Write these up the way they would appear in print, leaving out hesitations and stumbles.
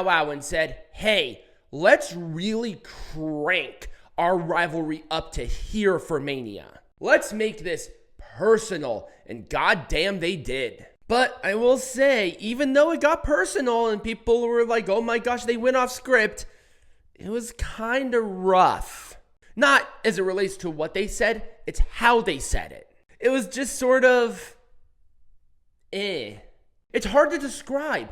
Wow and said, hey, let's really crank our rivalry up to here for Mania. Let's make this personal, and goddamn they did. But I will say, even though it got personal and people were like, oh my gosh, they went off script, it was kind of rough. Not as it relates to what they said, it's how they said it. It was just sort of, It's hard to describe.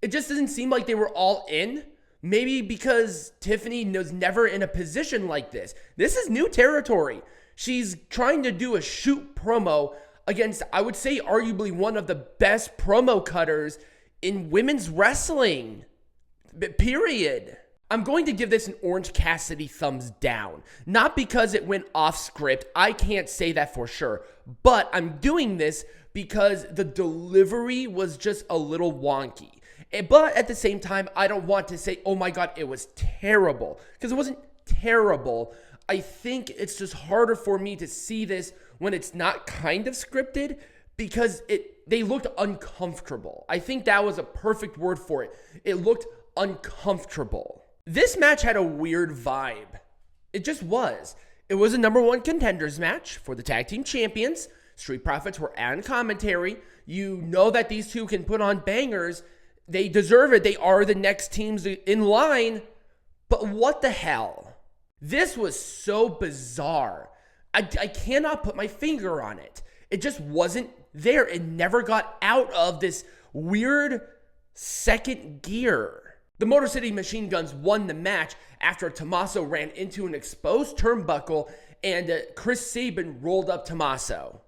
It just doesn't seem like they were all in. Maybe because Tiffany was never in a position like this. This is new territory. She's trying to do a shoot promo against, I would say, arguably one of the best promo cutters in women's wrestling. Period. I'm going to give this an Orange Cassidy thumbs down. Not because it went off script. I can't say that for sure. But I'm doing this because the delivery was just a little wonky. But at the same time, I don't want to say, oh my God, it was terrible. Because it wasn't terrible. I think it's just harder for me to see this when it's not kind of scripted because they looked uncomfortable. I think that was a perfect word for it. It looked uncomfortable. This match had a weird vibe. It just was. It was a number one contenders match for the tag team champions. Street Profits were on commentary. You know that these two can put on bangers. They deserve it. They are the next teams in line. But what the hell? This was so bizarre. I cannot put my finger on it. It just wasn't there. It never got out of this weird second gear. The Motor City Machine Guns won the match after Tommaso ran into an exposed turnbuckle and Chris Sabin rolled up Tommaso.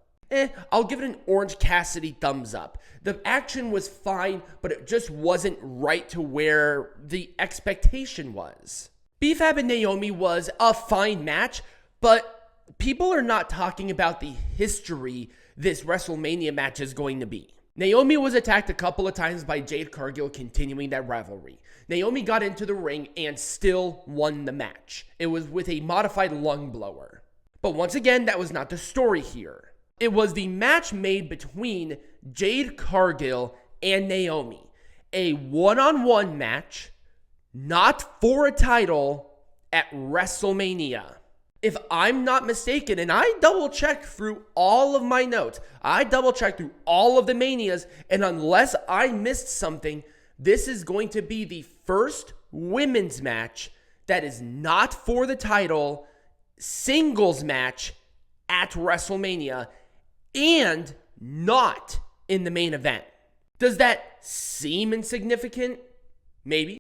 I'll give it an Orange Cassidy thumbs up. The action was fine, but it just wasn't right to where the expectation was. B-Fab and Naomi was a fine match, but people are not talking about the history this WrestleMania match is going to be. Naomi was attacked a couple of times by Jade Cargill, continuing that rivalry. Naomi got into the ring and still won the match. It was with a modified lung blower. But once again, that was not the story here. It was the match made between Jade Cargill and Naomi. A one-on-one match, not for a title, at WrestleMania. If I'm not mistaken, and I double-checked through all of my notes, I double-checked through all of the Manias, and unless I missed something, this is going to be the first women's match that is not for the title, singles match at WrestleMania, and not in the main event. Does that seem insignificant? Maybe.